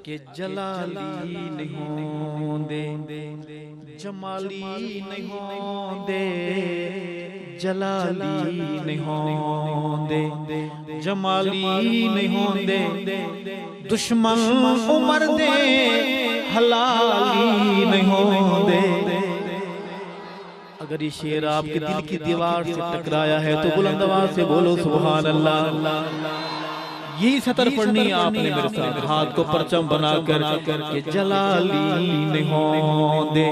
कि जलाली नहीं होंदे जमाली नहीं होंदे जलाली नहीं होंदे जमाली नहीं होंदे दुश्मन उमर दे हलाली नहीं होंदे। अगर ये शेर आपके दिल की दीवार से टकराया है तो बुलंद आवाज से बोलो सुभान अल्लाह। यही सतर पढ़नी है आपने मेरे साथ, हाथ को परचम बनाकर के जलाली नहीं होंदे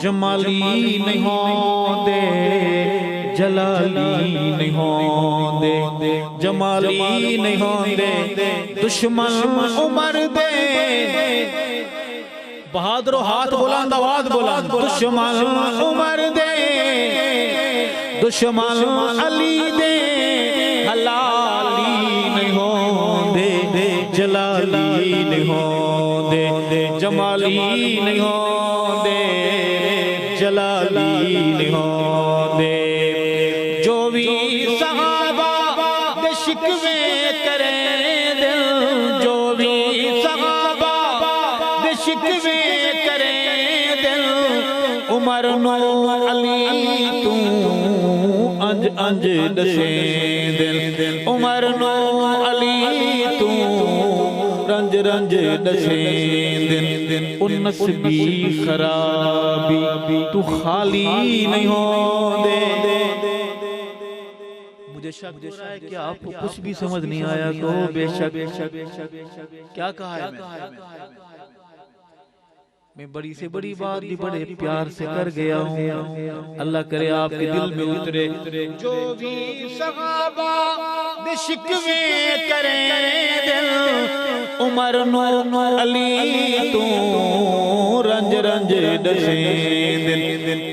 जमाली नहीं होंदे जलाली नहीं होंदे जमाली नहीं होंदे दुश्मन उमर दे। बहादुर हाथ बुलंद आवाज बुलंद। दुश्मन उमर दे दुश्मन अली दे हलाली नहीं होंदे जलाली नहीं होंदे जमाली नहीं होंदे जलाली नहीं होंदे। जो भी सहाबा दे शिकवे करे दिल, जो भी सहाबा दे शिकवे करे दिल, उमर नो अली तू अंज अंज दसे दिल, उमर नो अली तू रंज रंज दसे दिल। उन्नस भी खराबी तू खाली नहीं होंदे। मुझे शक हो रहा है कि आपको कुछ भी समझ नहीं आया तो बेशक क्या कहा है मैं बड़ी से बड़ी बात भी बड़े प्यार से कर गया हूँ। अल्लाह करे आपके दिल में उतरे। जो भी सहाबा में शिकवे करे दिल, उमर नो अली तू रंज रंज दसे दिल।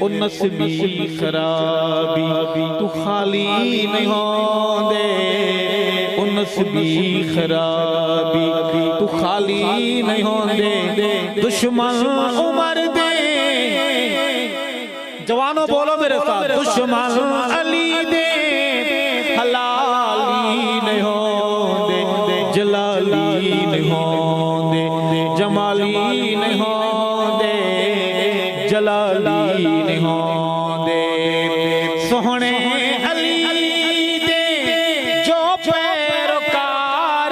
उन्नस भी खराबी तू खाली नहीं होंदे, उन्नस भी खराबी तू खाली नहीं होंदे। दुश्मन उमर दे, जवानों बोलो मेरे साथ, दुश्मन अली दे हलाली नहीं होंदे जलाली नहीं होंदे जमाली नहीं होंदे जलाली नहीं होंदे। सोहने अली दे जो पैरोकार,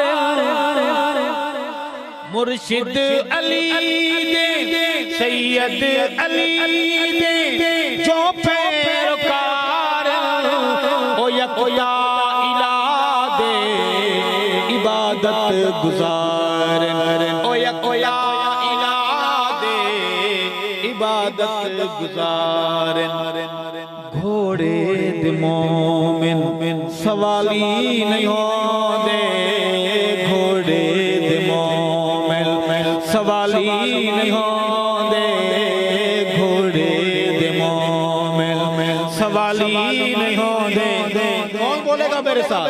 मुर्शिद अली सैयद अली दे जो पैरोकार, ओ यकोया इला दे इबादत गुजार, ओ यकोया इला दे इबादत गुजार। घोड़े दे मोमिन सवाली नहीं होंदे, घोड़े दे मोमिन सवाली नहीं होंदे, घोड़े दे मोमिन सवाली नहीं होंदे। कौन बोलेगा मेरे साथ?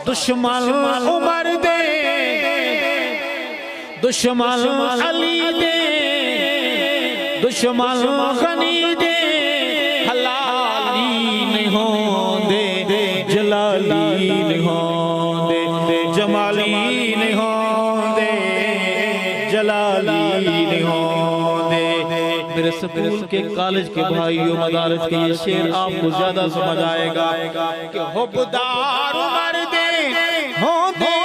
दुश्मन उमर दे दुश्मन अली दे दुश्मन गनी दे हलाली नहीं होंदे जलाली नहीं होंदे जमाली नहीं होंदे जलाली नहीं होंदे। मेरे स्कूल के कॉलेज के भाइयों मदारस के ये शेर आपको ज्यादा समझ आएगा कि हुब्बदार उमर दे होंदे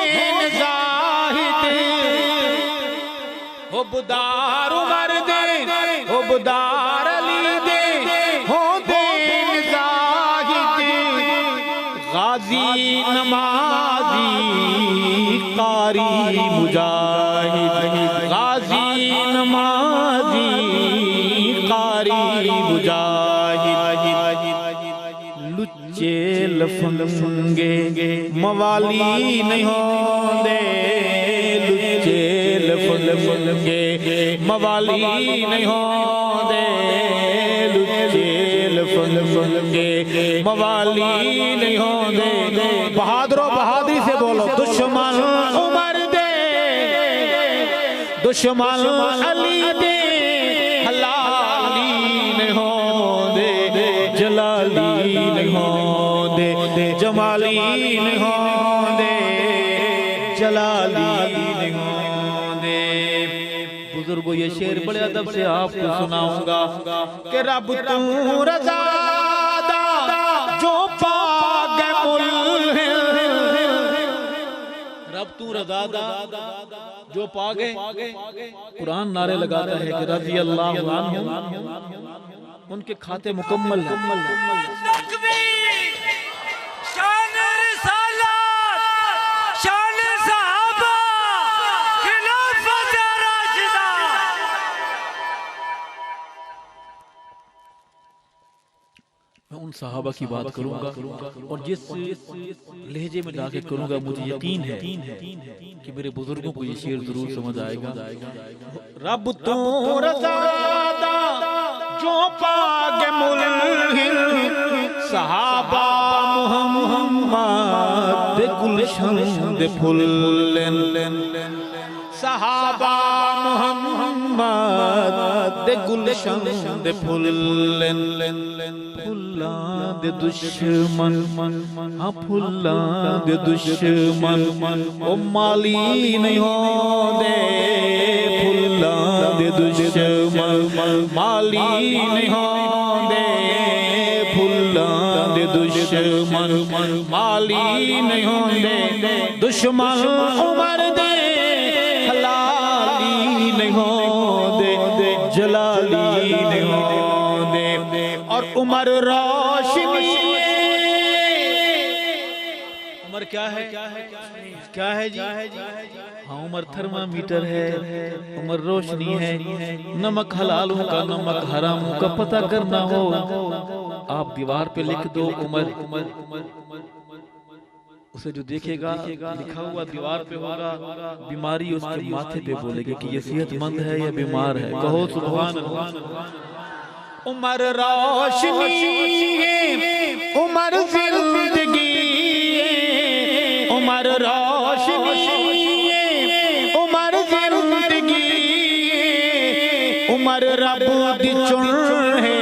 ज़ाहिद, हुब्बदार उमर दे हुब्बदार अली दे होंदे ज़ाहिद। गाजी नमाजी कारी मुजाहिद, गाजी नमाजी कारी मुजाहिद। लुच्चे लफंगे मवाली नहीं होंदे, लुच्चे लफंगे मवाली नहीं होंदे, लुच्चे लफंगे मवाली नहीं होंदे। बहादुरों बहादुरी से बोलो, दुश्मन उमर दे दुश्मन अली दे हलाली नहीं होंदे जलाली नहीं होंदे जमाली नहीं होंदे जलाली नहीं होंदे। बुजुर्गों ये शेर बड़े अदब से आपको सुनाऊंगा कि रब तू रज़ादा जो पागे रब तू रज़ादा जो पागे। कुरान नारे लगाता है कि रज़ी अल्लाह अन्हु, उनके खाते मुकम्मल है। मैं उन सहाबा की बात करूंगा और जिस लहजे में जाके करूंगा मुझे यकीन है कि मेरे बुजुर्गों को ये शेर जरूर समझ आएगा। रब तू रज़ादा जो पागे मुल्हिल सहाबा मुहम्मद गुलशन दे फुल्लन सहाबा मुहम्मद गुलशन दे फुल्लन फुल्ला दे दुश्मन हाँ फुल्ला दे दुश्मन ओ माली नहीं हो दे फुल्ला दे दुश्मन माली नहीं हो दे फुल्ला दे दुश्मन माली नहीं हो दे दुश्मन उमर दे हलाली नहीं हो दे जलाली नहीं हो दे और उमर रोशनी। उमर क्या है जी? हाँ उमर थर्मामीटर है, उमर रोशनी है। नमक हलालों का नमक हरामों का पता करना हो आप दीवार पे लिख दो उमर, उसे जो देखेगा लिखा हुआ दीवार पे होगा बीमारी उसके माथे पे बोलेगी कि ये सेहतमंद है या बीमार है। कहो सुभान अल्लाह। उमर रोशनी उमर जिंदगी उमर रोशनी उमर जिंदगी उमर रब दी चुन है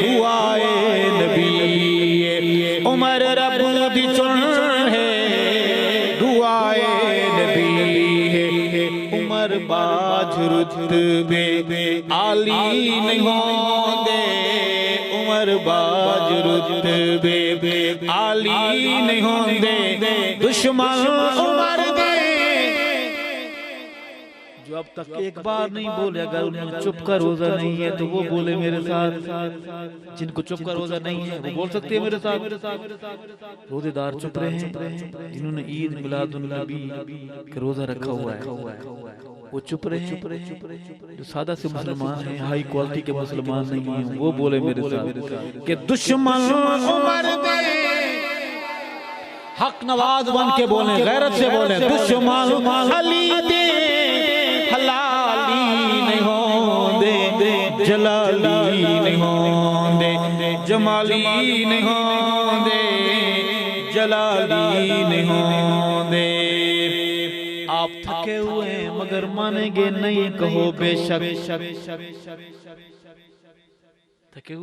दुआए नबी उमर रब दी चुन है दुआए नबी उमर बाज रुतबे आली नहीं होंदे उमर बाज रुतबे आली नहीं होंदे दुश्मन उमर दे जो अब तक एक बार नहीं बोले। अगर उन्हें चुप का रोजा नहीं है तो वो बोले मेरे साथ। जिनको चुप का रोजा नहीं है वो बोल सकते हैं मेरे साथ। रोजेदार चुप रहे हैं, जिन्होंने ईद मिलादुन नबी का रोजा रखा हुआ है वो चुप रहे। जो सादा से मुसलमान हैं, हाई क्वालिटी के मुसलमान नहीं हैं, वो बोले मेरे साथ कि दुश्मन उमर दे। हक नवाज बन के बोले, गैरत से बोले दुश्मन अली दे हलाली नहीं होंदे जलाली नहीं होंदे जमाली नहीं होंदे जलाली नहीं होंदे। आप थके हुए हैं मगर मानेंगे नहीं, कहो बेशक। थके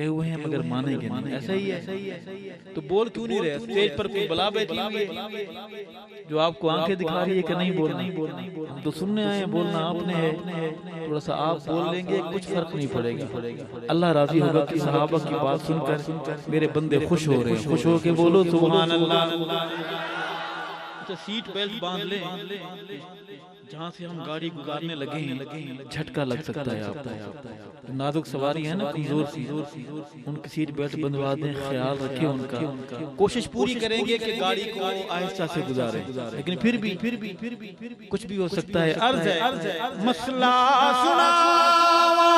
हुए हैं मगर मानेंगे नहीं, ऐसा ही है। तो बोल क्यों नहीं रहे? स्टेज पर कोई बला बैठी हुई है जो आपको आंखें दिखा रही है कि नहीं बोलना। हम तो सुनने आए हैं, बोलना आपने है। थोड़ा सा आप बोल लेंगे कुछ फर्क नहीं पड़ेगा। अल्लाह राजी होगा कि सहाबा की बात सुनकर मेरे बंदे खुश हो रहे हैं। खुश हो के बोलो सुभान अल्लाह। अच्छा सीट बेल्ट बांध ले, जहाँ से हम गाड़ी गुजारने लगे हैं झटका लग सकता है आपको। नाजुक सवारी है ना कमजोर सी, उनकी सीट बेल्ट बंधवा दें, ख्याल रखें उनका। कोशिश पूरी करेंगे कि गाड़ी को आहिस्ता से गुजारें, लेकिन फिर भी कुछ भी हो सकता है। अर्ज है मसला सुनावा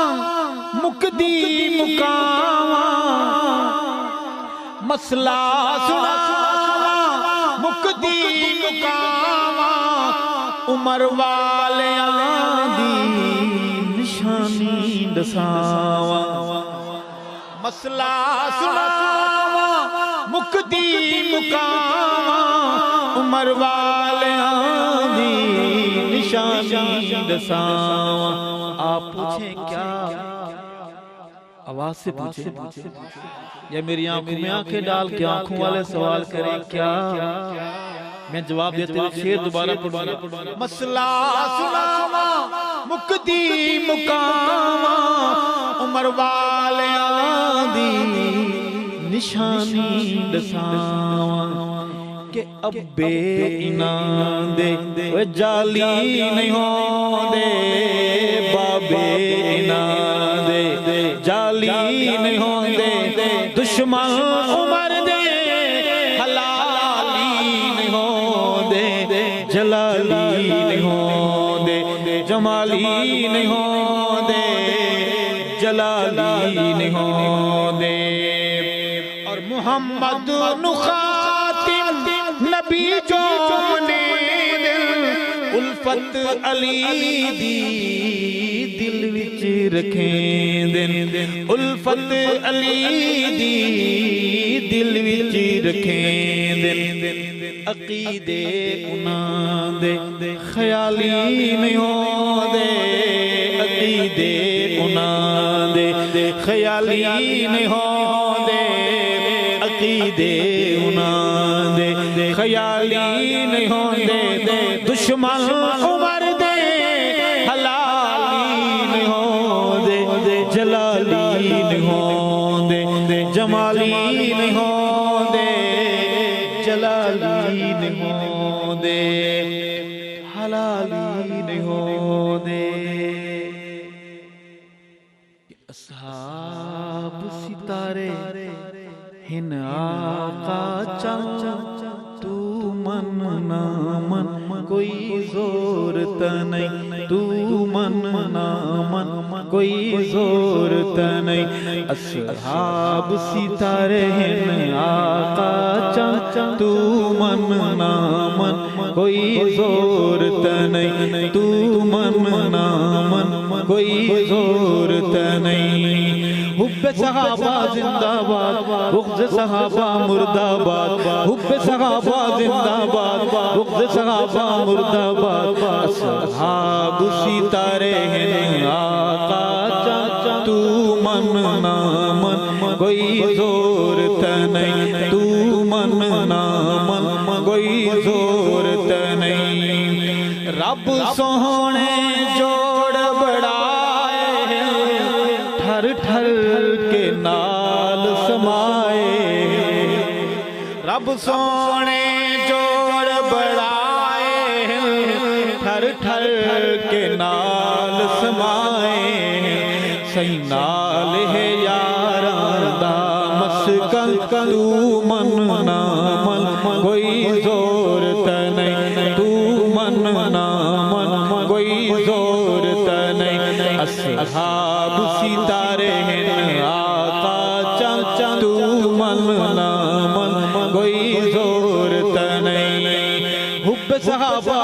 मुकदी मुकावा मसला सुनावा मुकदी मुकावा उमर वाले आदि निशानी दसावा मसला सुनावा मुकदी मुकावा उमर वाले आदि निशानी दसावा। आप पूछें क्या? आवाज से पूछे या मेरी आंखों में आंखें डाल के आंखों वाले सवाल करें क्या? मैं जवाब देते हुए शेर दोबारा पढ़ूंगा। मसला सुनावा मुक्ति मुकामा उमर वालियां दी निशानी दसावा के अब्बे इना दे जाली नहीं होंदे बाबे इना दे जाली नहीं होंदे दुश्मन उमर दे हलाली नहीं होंदे जलाली नहीं होंदे जमाली नहीं होंदे जलाली नहीं होंदे। और मोहम्मद नुखातिम नबी जो ने उल्फत अली दी दिल विच रखें दिन उल्फत अली दी दिल विच रखें दिन अकीदे उन्हां दे ख्याली नहीं होंदे अकीदे उन्हां दे ख्याली नहीं होंदे अकीदे उन्हां दे ख्याली नहीं होंदे दुश्मन उमर दे हलाली नहीं होंदे जलाली नहीं होंदे जमाली नहीं होंदे जलाली नहीं होंदे हलाली नहीं होंदे। अस्हाब सितारे हिन आका चल तू मन ना मन कोई जोर नहीं तू मन ना मन कोई जोर नहीं। अस्हाब सितारे हिन आका चल तू मन ना मन कोई जोर नहीं तू मन ना मन कोई जोर नहीं। हुब्बे सहाबा जिंदाबाद बुग़्ज़ सहाबा मुर्दाबाद हुब्बे सहाबा जिंदाबाद बुग़्ज़ सहाबा मुर्दाबाद। अस्हाब सितारे हैं आका चाचा तू मन ना मन कोई जोर नहीं तू मन ना मन कोई जोर नहीं। रब सोहने जोड़ बढ़ाए ठर ठर के नाल समाए रब सोने जोड़ बढ़ाए ठर ठर के नाल समाए सही नाल है यारा दा मस्कन तू मन ना मन कोई जोर नहीं तू मन ना मन कोई जोर नहीं। अस्हाब सितारे हैं आका चाचा तू मन ना मन कोई जोर नहीं। हुब्बे सहाबा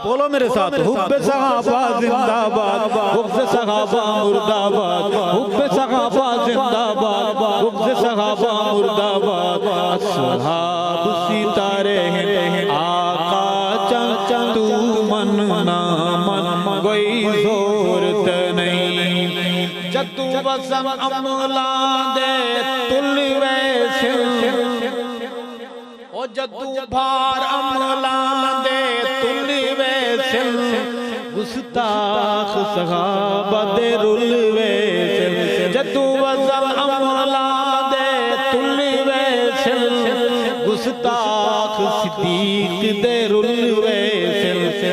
बोलो मेरे साथ हुब्बे सहाबा जिंदाबाद हुब्बे सहाबा मुर्दाबाद हुब्बे सहाबा जिंदाबाद हुब्बे सहाबा मुर्दाबाद। अस्हाब सितारे हैं आका चाचा तू मन ना मन कोई जोर नहीं। जदू वसन अमला दे तुल वैसे ओ जदू भार अमला दे तुल वैसे गुस्ताख सहाबा दे रुल वैसे जदू वसन अमला दे तुल वैसे गुस्ताख सिद्दीक दे रुल वैसे।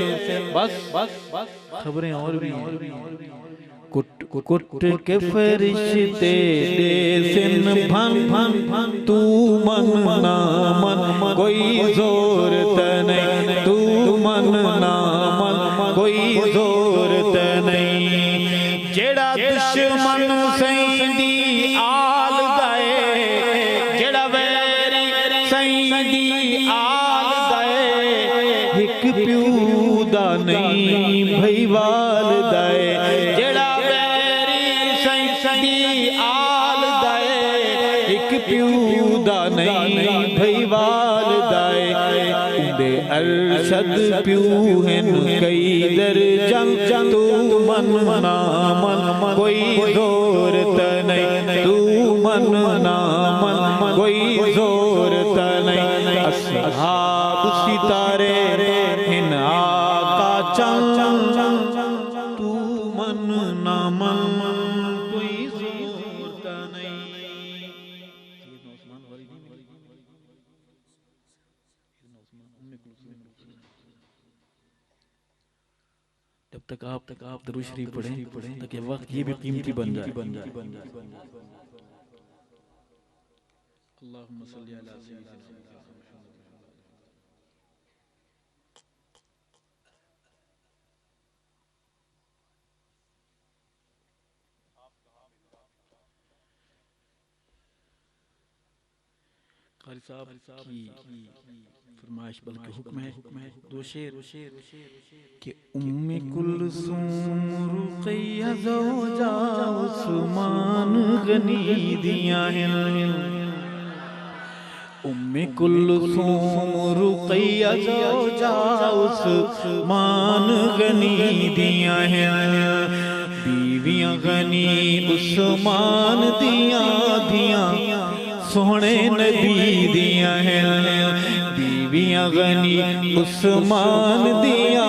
बस बस बस खबरें और भी कुट कुट के फरिश्ते दे सिन भन भन तू मन ना मन कोई जोर नहीं तू मन ना मन कोई जोर नहीं। जेड़ा दुश्मन सैंदी आल दाए जेड़ा वैरी सैंदी आल दाए हिक प्यू दा नहीं भई वाल दाए जेड़ा आल दाए एक प्यू दा नहीं भई वाल दाए। दे अरशद प्यू हैं कई दर्जन तू मन ना मन कोई जोर नहीं तू मन ना मन कोई जोर नहीं अस्हाब सितारे हिन आका चंद तू मन ना मन कोई जोर नहीं। जब तक आप दरूद शरीफ पढ़ें ताकि वक्त ये भी कीमती बन जाए। अल्लाहुम्मा सल्ली अला सय्यिदिना कारी साहब की फरमाइश बल्कि हुक्म है दो शेर कि उम्मे कुलसूम रुक़ैया ज़ौजा उस्मान गनी दिया हैं। उम्मे कुलसूम रुक़ैया ज़ौजा उस्मान गनी दिया हैं। बीवियां गनी उस्मान दिया सोहने नबी दिया हैं। बीवियां गनी उस्मान दिया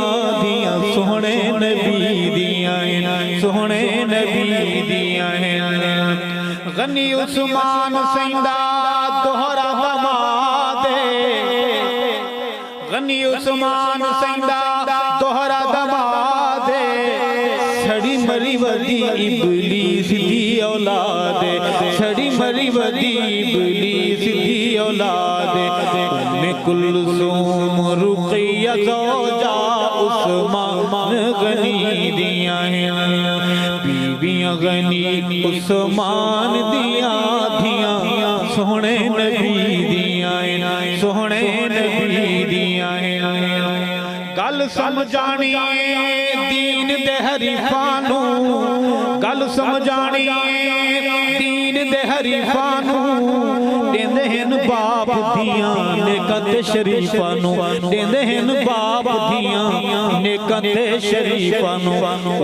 सोहने नबी दिया हैं। सोहने नबी दिया हैं। गनी उस्मान सैंदा दोहरा दमादे गनी उस्मान सैंदा दोहरा दमादे छड़ी मरी वदी इबलीस दी औलादे छड़ी मरी वदी इबलीस दी औलादे। उम्मे कुलसूम रुक़ैया ज़ौजा उस्मान गनी दिया हैं। बीवियां गनी उस्मान दिया सोहने नबी दिया हैं। सोहने नबी दिया हैं। गल समझानी दीन दे हरीफानू गल समझानी दीन दे हरीफानू देंदे हन बाप दियां नेकत शरीफानू देंदे हन बाप दियां नेकत शरीफानू।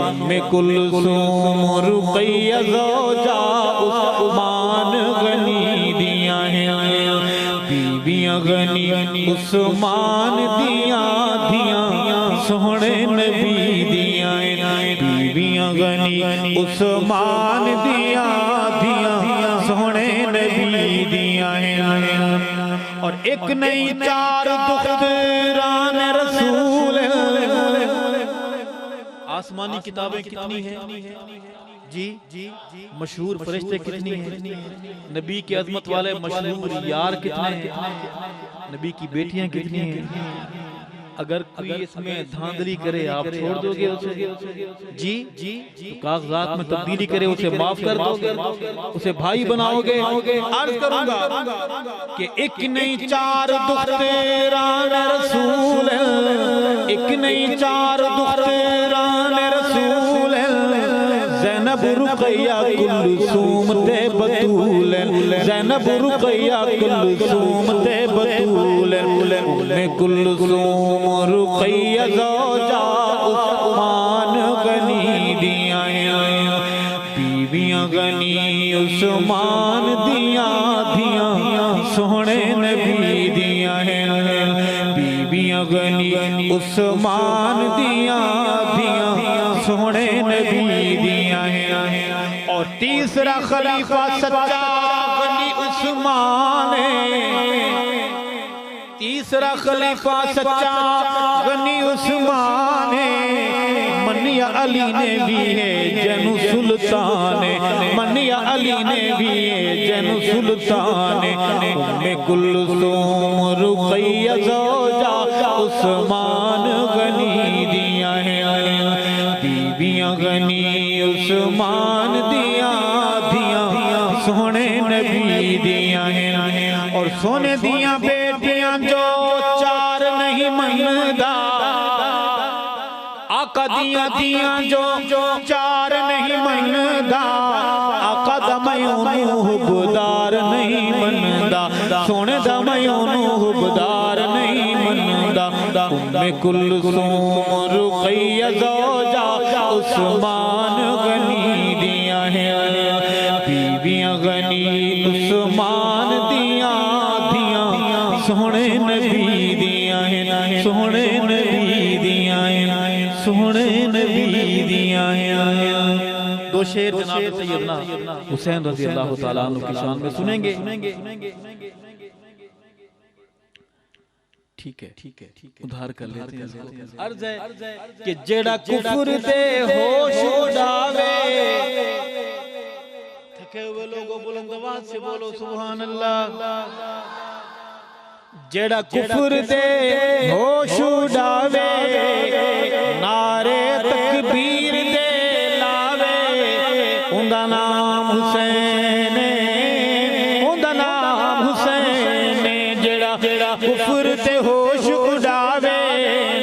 उम्मे कुलसूम रुक़ैया ज़ौजा उस्मान गनी दिया हैं। बीवियां गनी उस्मान दिया सोहने नबी दिया हैं। बीवियां गनी उस्मान दिया सोहने नबी दिया हैं। और एक नहीं चार दुख्तरान रसूल आसमानी किताबें कितनी हैं जी मशहूर फरिश्ते कितनी हैं। नबी की अजमत वाले मशहूर यार कितने हैं। नबी की बेटियां कितनी हैं। अगर कोई इसमें धांधली करे आप छोड़ दोगे उसे जी तो कागजात में तब्दीली करे उसे माफ कर दोगे उसे भाई बनाओगे। अर्ज करूंगा कि एक नहीं चार दुख्तरान रसूल एक नहीं चार दुख्तरान रसूल ज़ैनब रुक़ैया कुलसूम ते बतूल ज़ैनब रुक़ैया कुलसूम ते बतूल। उम्मे कुलसूम रुक़ैया ज़ौजा उस्मान गनी दिया हैं। बीवियां गनी उस्मान दिया सोहने नबी दिया हैं। बीवियां गनी उस्मान दिया सोहने नबी दिया हैं। और तीसरा खलीफा सच्चा गनी उस्मान तीसरा खलीफा सच्चा गनी उस्मान मनिया अली ने भी है जनु सुल्तान मनिया अली ने भी है जनु सुल्तान। उम्मे कुलसूम रुक़ैया ज़ौजा उस्मान गनी दिया हैं। बीवियां गनी उस्मान दिया सोहने नबी दिया हैं। और सोने दिया बेटियां जो चार नहीं मनदा आका दिया जो चार नहीं मनदा आका दमयोनू हुबदार नहीं मनदा सोने दमयोनू हुबदार नहीं मनदा। उम्मे कुलसूम रुक़ैया ज़ौजा उस्मान गनी दियां हैं, बीबियां गनी उस्मान दियां दियां सोहने नबी दियां हैं, सोहने नबी दियां हैं, सोहने नबी दियां हैं। दो शेर जनाब सैयदना हुसैन रज़ी अल्लाह तआला अन्हु की शान में सुनेंगे। ठीक है, उधार कर लेते हैं इसको। अर्ज़ है कि जेड़ा कुफ्र दे होश उड़ावे, थके हुए लोगों बुलंद आवाज से बोलो सुभान अल्लाह। जेड़ा कुफ्र दे होश उड़ावे, नारे तकबीर दे लावे, उंदा नाम हुसैन, उंदा नाम हुसैन। जेड़ा कुफ्र ते होश उड़ावे,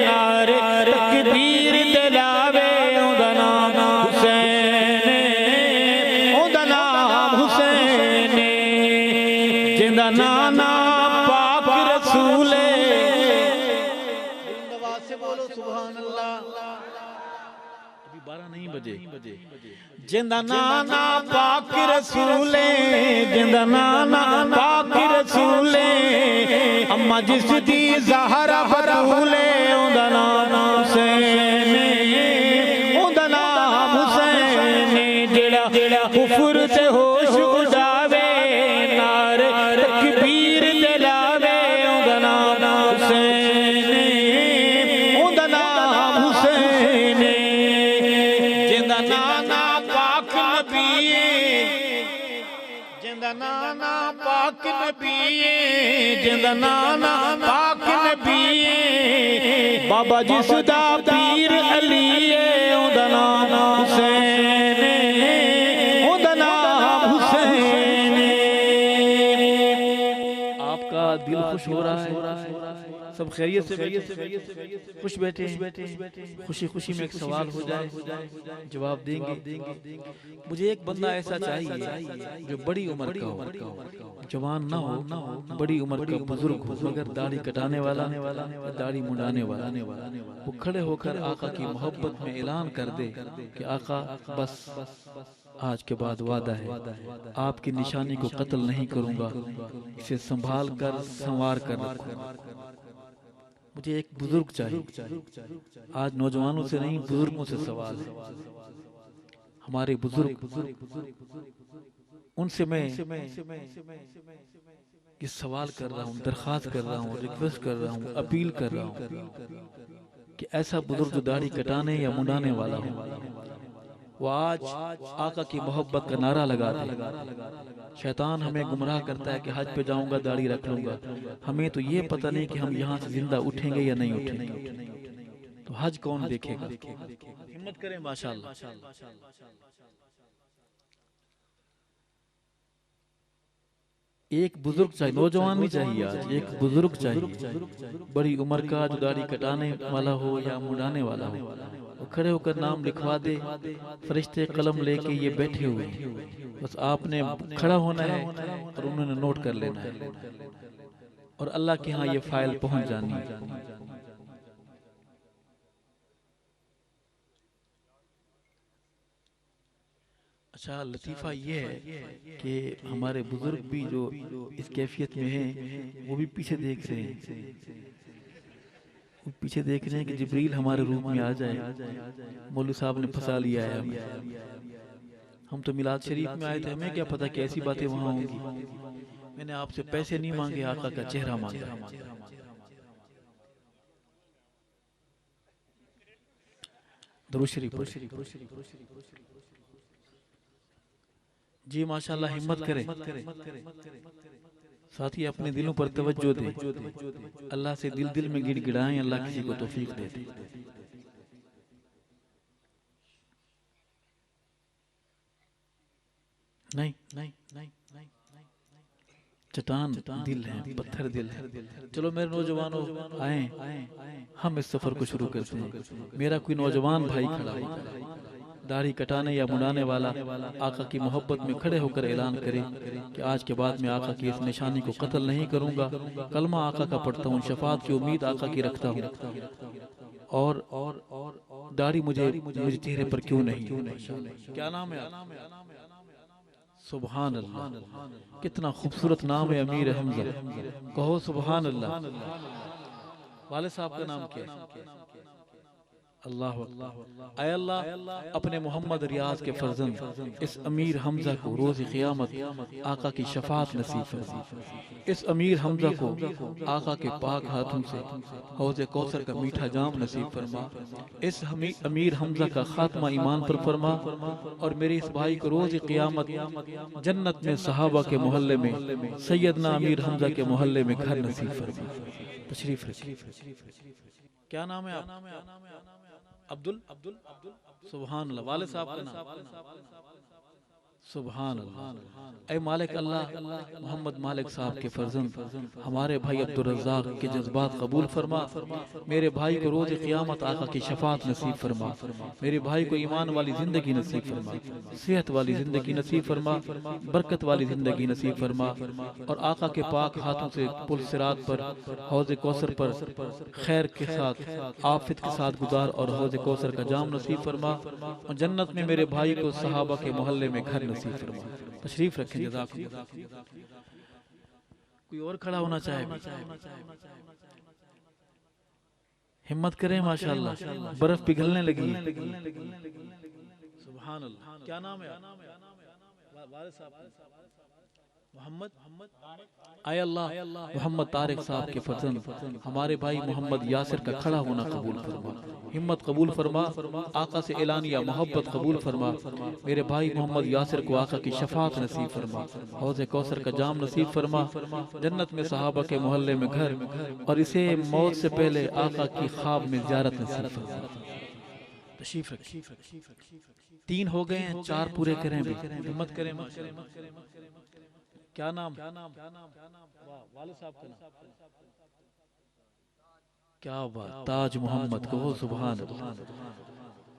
नारे तकबीर दे लावे, उंदा नाम हुसैन, उंदा नाम हुसैन। जिंदा नाना पाक रसूले, से बोलो सुभान अल्लाह। अभी 12 नहीं बजे। जिंदा नाना पाक रसूले, जिंदा नाना पाक रसूले, अम्मा जिस दी ज़हरा बतूले, उंदा नाम हुसैन, उंदा नाम हुसैन। जेड़ा कुफ्र ते होश उड़ावे, नारे तकबीर दे लावे, उंदा नाम हुसैन, उंदा नाम हुसैन। जिंदा नाना पाक नबी, जिंदा नाना पाक नबी, जिंदा नाना पाक नबी, बाबा जिस दा पीर अली, उंदा नाम हुसैन, उंदा नाम हुसैन। आपका दिल खुश हो रहा है? सब खैरियत से खुश बैठे हैं? खुशी खुशी में एक सवाल हो जाए, जवाब देंगे। मुझे एक बंदा ऐसा चाहिए जो बड़ी उम्र का हो, जवान ना हो, बड़ी उम्र का बुजुर्ग हो, मगर दाढ़ी कटाने वाला, दाढ़ी मुंडाने वाला। वो खड़े होकर आका की मोहब्बत में ऐलान कर दे कि आका बस आज के बाद वादा है, आपकी निशानी को कत्ल नहीं करूंगा, इसे संभाल कर संवार कर रखूंगा। मुझे एक बुजुर्ग चाहिए। आज नौजवानों से नहीं, बुजुर्गों से सवाल है। हमारे बुजुर्ग, उनसे मैं ये सवाल कर रहा हूँ, दरख्वास्त कर रहा हूँ, रिक्वेस्ट कर रहा हूँ, अपील कर रहा हूँ कि ऐसा बुजुर्ग जो दाढ़ी कटाने या मुंडाने वाला हो, वो आज आका की मोहब्बत का नारा लगा दे। शैतान हमें गुमराह करता है कि हज पे जाऊंगा दाढ़ी रख लूंगा, हमें तो ये पता नहीं कि हम यहाँ से जिंदा उठेंगे या नहीं उठेंगे। तो हज कौन देखेगा? हिम्मत करें माशाअल्लाह। एक बुजुर्ग चाहिए, नौजवान नहीं चाहिए, आज एक बुजुर्ग चाहिए, बड़ी उम्र का, जो दाढ़ी कटाने वाला हो या मुंडाने वाला हो। खड़े होकर नाम लिखवा दे, फरिश्ते कलम लेके ये बैठे हुए, बस आपने खड़ा होना है और उन्होंने नोट कर लेना है और अल्लाह के यहाँ ये फाइल पहुंच जानी है। अच्छा, लतीफ़ा ये है कि हमारे बुजुर्ग भी जो इस कैफियत में हैं, वो भी पीछे देख रहे हैं, पीछे देख रहे हैं कि जिब्रील हमारे रूप में आ जाए। मौलवी साहब ने फंसा लिया है हमें। हम तो मिलाद शरीफ में आए थे, हमें क्या पता कि ऐसी बातें वहां होंगी। मैंने आपसे पैसे नहीं मांगे, आका का चेहरा मांगा। दुरूद शरीफ जी, माशाल्लाह, हिम्मत करें। साथ ही अपने दिलों पर तवज्जो दे, अल्लाह से दिल दिल में गिड़गिड़ाएं, अल्लाह किसी को तौफीक दे दे। नहीं, चट्टान दिल है, पत्थर दिल है। चलो मेरे नौजवानों, आए हम इस सफर को शुरू करते हैं। मेरा कोई नौजवान भाई खड़ा हो, दाढ़ी कटाने या मुड़ाने वाला आका की मोहब्बत में खड़े होकर ऐलान करे कि आज के बाद मैं आका की इस निशानी को कत्ल नहीं करूंगा, कलमा आका का पढ़ता हूँ, शफात की उम्मीद आका की रखता हूँ, और दाढ़ी मुझे मेरे चेहरे पर क्यों नहीं। क्या नाम है? सुभान अल्लाह, कितना खूबसूरत नाम है अमीर हमजा। कहो सुभान अल्लाह। वाले साहब का नाम क्या है? अल्लाह अल्लाह। आय अल्लाह, अपने मोहम्मद रियाज के फर्जंद इस अमीर हमजा को रोज़ क़यामत आका की शफात नसीब फरमा। इस अमीर हमजा को आका के पाक हाथों से हौज़े कौसर का मीठा जाम नसीब फरमा। इस अमीर हमजा का खात्मा ईमान पर फरमा, और मेरे इस भाई को रोज़ क़यामत जन्नत में सहाबा के मोहल्ले में सैयदना अमीर हमजा के मोहल्ले में घर नसीब फरमा। तशरीफ रखिए। क्या नाम है आप? अब्दुल। सुभान अल्लाह। वाले साहब का नाम? सुभान अल्लाह। ऐ मालिक अल्लाह, मोहम्मद मालिक साहब के फर्जंद हमारे भाई अब्दुल रज़्ज़ाक के जज्बात कबूल फरमा। मेरे भाई को रोज़ क़यामत आका की शफात नसीब फरमा। मेरे भाई को ईमान वाली ज़िंदगी नसीब फरमा, सेहत वाली ज़िंदगी नसीब फरमा, बरकत वाली ज़िंदगी नसीब फरमा, और आका के पाक हाथों से पुल सिरात पर हौज़े कौसर पर खैर के साथ आफित के साथ गुजार और हौज़े कौसर का जाम नसीब फरमा, और जन्नत में मेरे भाई को सहाबा के मोहल्ले में घर नसीब फरमा। तशरीफ रखें। जज़ाकुमुल्लाह। कोई और खड़ा होना चाहे? हिम्मत करें, माशाअल्लाह बर्फ पिघलने लगी। सुभान अल्लाह। क्या नाम है? वाले साहब? मोहम्मद। आय अल्लाह, मोहम्मद तारिक साहब के फर्जंद हमारे भाई मोहम्मद यासिर का खड़ा होना कबूल फरमा, हिम्मत कबूल फरमा, आका से एलानिया मोहब्बत कबूल फरमा। मेरे भाई मोहम्मद यासिर को आका की शफात नसीब फरमा, हौज़े कौसर का जाम नसीब फरमा, जन्नत में सहाबा के मोहल्ले में घर, और इसे मौत से पहले आका की ख्वाब में ज़ियारत नसीब फरमा। तशरीफ रखिए। 3 हो गए हैं, 4 पूरे करें भी। हिम्मत करें। क्या नाम? वाले साहब का नाम? क्या बात। ताज मोहम्मद को सुभान अल्लाह।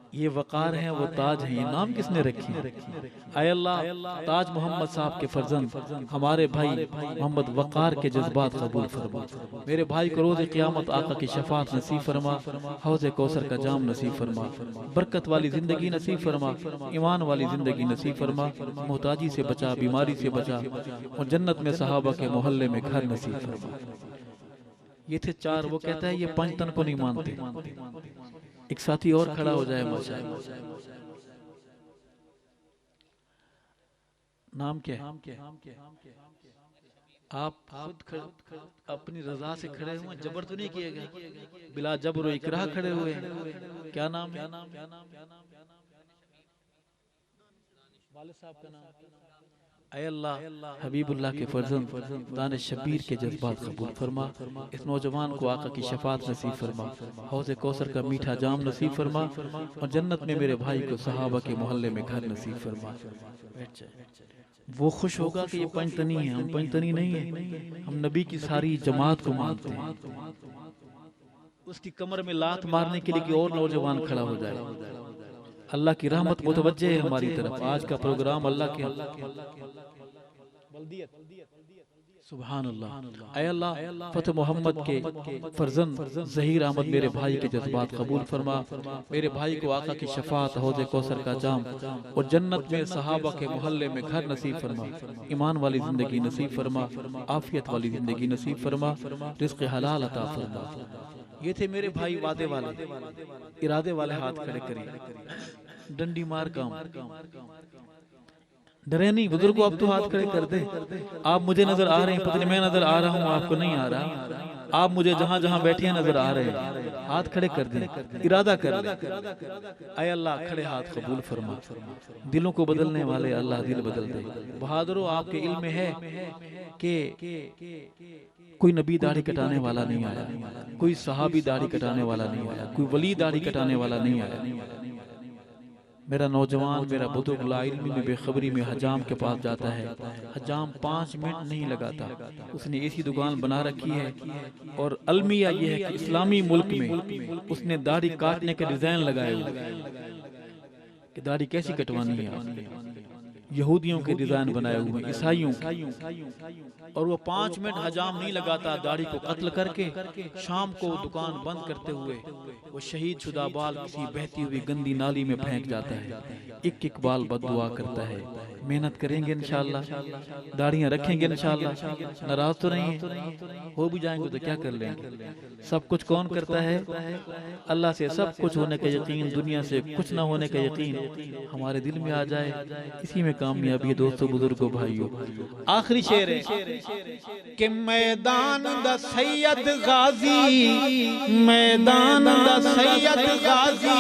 ये वकार हैं, वो ताज हैं। ये नाम किसने रखी? आय अल्लाह, ताज मोहम्मद साहब के फर्जंद हमारे भाई मोहम्मद वकार के जज्बात कबूल फरमा। मेरे भाई को रोज़ क़यामत आका की शफात नसीब फरमा, हौज़े कौसर का जाम नसीब फरमा, बरकत वाली ज़िंदगी नसीब फरमा, ईमान वाली ज़िंदगी नसीब फरमा, मोहताजी से बचा, बीमारी से बचा, और जन्नत में सहाबा के मोहल्ले में घर नसीब फरमा। ये थे 4। वो कहता है ये 5 तन को नहीं मानते। एक साथी और खड़ा हो जाए। माशाअल्लाह। नाम क्या है? आप खुद अपनी रजा से खड़े हुए, जबर तो नहीं किए गए, बिला जबर व इकराह खड़े हुए। क्या नाम है? वाले साहब का नाम? ऐ अल्लाह, हबीबुल्लाह के फर्जंद दानिश शबीर के जज्बात कबूल फरमा। इस नौजवान को आका की शफात नसीब फरमा, हौज़े कौसर का मीठा जाम नसीब फरमा, और जन्नत में मेरे भाई को सहाबा के मोहल्ले में घर नसीब फरमा। वो खुश होगा कि ये पंचतनी है। हम पंचतनी नहीं है, हम नबी की सारी जमात को मानते हैं। उसकी कमर में लात मारने के लिए कि और नौजवान खड़ा हो जाए। अल्लाह की रहमत मुतवज्जे है हमारी तरफ। आज का प्रोग्राम अल्लाह के सुभान अल्लाह। ऐ अल्लाह, फतेह मोहम्मद के फर्जंद ज़हीर अहमद मेरे भाई के जज्बात कबूल फरमा। मेरे भाई को आका की शफात, हौज़े कौसर का जाम, और जन्नत में सहाबा के मोहल्ले में घर नसीब फरमा, ईमान वाली ज़िंदगी नसीब फरमा, आफियत वाली ज़िंदगी नसीब फरमा, रिज़्क़ हलाल अता फरमा। ये थे मेरे भाई वादे वाले, इरादे वाले। हाथ खड़े करिए, डंडी मार काम। डरे नहीं बुजुर्गों, अब तो हाथ खड़े कर दे। आप मुझे नजर आ रहे हैं, पता नहीं मैं नजर आ रहा हूँ, आपको नहीं आ रहा। आप मुझे जहाँ जहाँ बैठे नजर आ रहे हैं। हाथ खड़े कर दे, इरादा कर ले। ऐ अल्लाह, खड़े हाथ कबूल फरमा। दिलों को बदलने वाले अल्लाह दिल बदल दे। बहादुरों, आपके इल्म में है कि कोई नबी दाढ़ी कटाने वाला नहीं आया, कोई सहाबी दाढ़ी कटाने वाला नहीं आया, कोई वली दाढ़ी कटाने वाला नहीं आया। मेरा नौजवान, मेरा बुजुर्ग लाइल्मी में बेखबरी में हजाम के पास जाता है। हजाम 5 मिनट नहीं लगाता, उसने ऐसी दुकान बना रखी है। और अलमिया ये है कि इस्लामी मुल्क में उसने दाढ़ी काटने के डिजाइन लगाए हुए, कि दाढ़ी कैसी कटवानी है आपने। यहूदियों के डिजाइन बनाए हुए, ईसाइयों के, और वो 5 मिनट हजाम नहीं लगाता, दाढ़ी को कत्ल करके शाम को दुकान बंद करते हुए वो शहीद शुदा बाल किसी बहती हुई गंदी नाली में फेंक जाता है। एक एक बाल बद्दुआ करता है। मेहनत करेंगे इंशाल्लाह, दाढ़ियां रखेंगे इंशाल्लाह, नाराज तो नहीं है। हो भी जाएंगे तो क्या कर लेंगे। सब कुछ कौन करता है? अल्लाह से सब कुछ होने का यकीन, दुनिया से कुछ ना होने का यकीन हमारे दिल में आ जाए, इसी में कामयाबी है दोस्तों, बुजुर्गों, भाइयों। आखिरी शेर है कि मैदान दा सैयद गाजी, मैदान दा सैयद गाजी,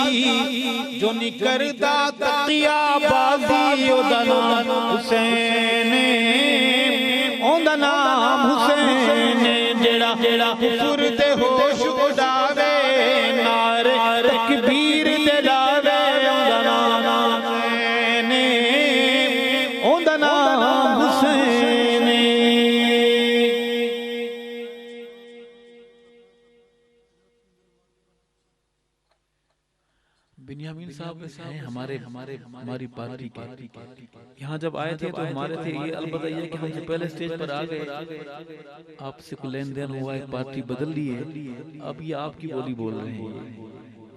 जो निकरदा तकिया बाजी, ओदा नाम हुसैन, ओदा नाम हुसैन, जेड़ा जेड़ा कुफर ते होश उड़ावे, नारे तकबीर ते लावे, ओदा नाम हुसैन, ओदा नाम हुसैन। बिन्यामीन साहब हैं हमारी पार्टी के। यहाँ जब आए थे तो हमारे थे ये, अलबत्ता ये कि हमसे पहले स्टेज पर आ गए, आपसे कोई लेन देन हुआ है, पार्टी बदल ली है, अब ये आपकी बोली बोल रहे हैं।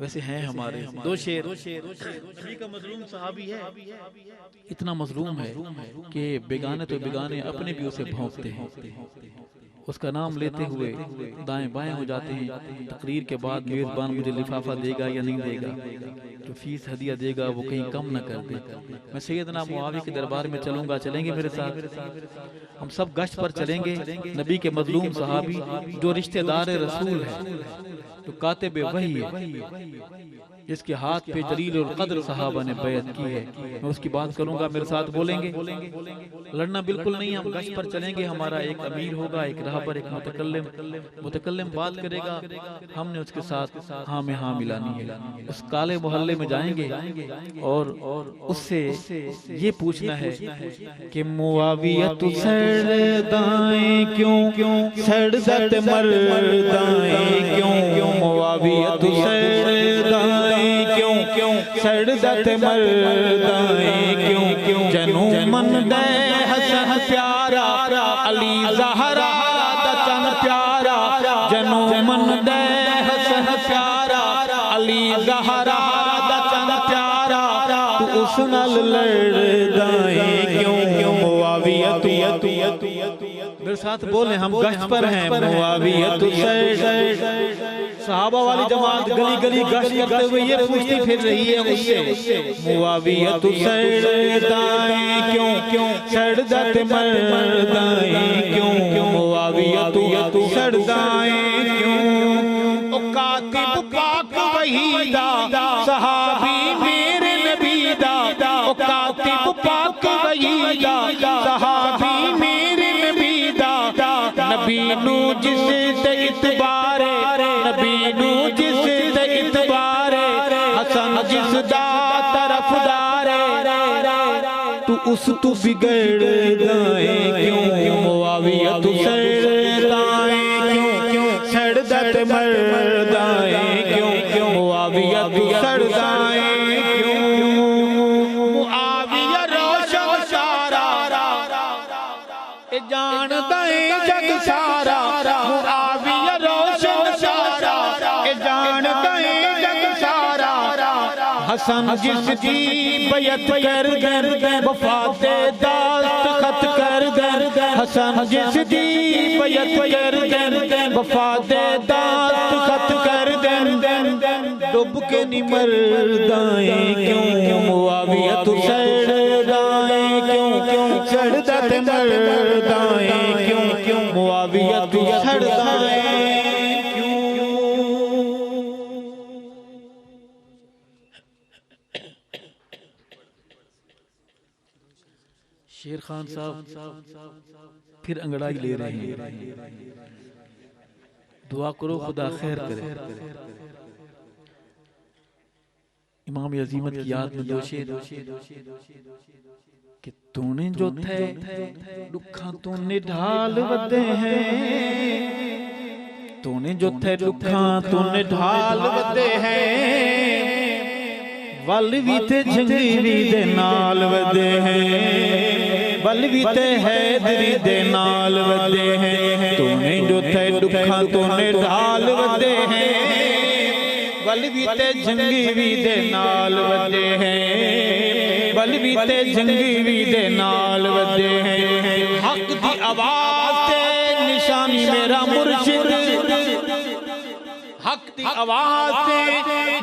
वैसे हैं हमारे 2 शेर। नबी का मजलूम सहाबी है, इतना मजलूम है कि बेगाने तो बेगाने अपने भी उसे भौंकते हैं। उसका नाम लेते हुए दाएं बाएं हो जाते हैं। तकरीर के बाद मेज़बान मुझे लिफाफा देगा या नहीं देगा, जो फीस हदिया देगा वो कहीं कम न कर दे। मैं सैयदना मुआविया के दरबार में चलूंगा, चलेंगे मेरे साथ? हम सब गश्त पर चलेंगे। नबी के मजलूम सहाबी जो रिश्तेदार रसूल है, तो कातिब वही है, जिसके हाथ पे जलील और कद्र सहाबा ने बैत की है, मैं उसकी बात करूंगा, मेरे साथ बोलेंगे। लड़ना बिल्कुल नहीं, हम गश्त पर चलेंगे। हमारा एक अमीर होगा, एक राहबर, एक मुतकल्लिम बात करेगा, हमने उसके साथ हाँ में हाँ मिलानी है। उस काले मोहल्ले में जाएंगे और उससे ये पूछना है कि मुआविया तू सड़दाएं क्यों, सड़दत मर्दाएं क्यों, मुआविया तू सड़दाएं क्यों, सड़दत मर्दाएं क्यों, जनू मन दे हसन प्यारा, अली ज़हरा दा चन प्यारा, जनू मन दे हसन प्यारा, अली ज़हरा दा चन प्यारा, तू उस नाल लड़दाएं क्यों, मुआविया तू मेरे साथ बोले, हम गश्त पर हैं। मुआविया तू सहाबा वाली जमात गली गली गश्त करते हुए ये पूछती फिर रही है उससे, मुआविया तू सड़दाएं क्यों, सड़दत मर्दाएं क्यों, मुआविया तू सड़दाएं क्यों, ओ कातिब पाक वहीदा, सहाबी मेरे नबी दा, ओ कातिब पाक वहीदा, सहाबी मेरे नबी दा, नबी नू जिस ते इतबारे, नबी नू जिस ते इतबारे, हसन जिस दा तरफदारे, तू उस तू बिगड़दाएं क्यों, मुआविया तू सड़दाएं क्यों, सड़दत मर्दाएं क्यों, मुआविया तू सड़दाएं क्यों, मुआविया रोशन सारा जानदा है जग सारा, मुआविया रोशन सारा जानदा है जग सारा, हसन जिसकी बैत कर दर, वफाते दस्तखत कर दर, हसन जिसकी बैत कर दर, वफाते दस्तखत कर दर, डूब के नहीं मरदाएं क्यों, मुआविया तू सड़दाएं क्यों, सड़दत मर्दाएं क्यों, मुआविया तू सड़दाएं क्यों। शेर खान साहब फिर अंगड़ाई ले रहे हैं, दुआ करो खुदा खैर करे। इमाम अजीमत की याद में 2 शेर कि तूने जो थे दुखा तूने ढाल वदे हैं, तूने जो थे दुखा तूने ढाल वदे हैं, वल भी ते जंगीरी दे नाल वदे हैं, वल भी ते हैदरी दे नाल वदे हैं, तूने जो थे दुखा तूने ढाल वदे हैं, वल भी ते जंगीरी दे नाल वदे हैं, वल भी ते जंगीरी दे नाल वदे हैं। हक दी आवाज ते निशानी मेरा मुर्शिद, हक दी आवाज से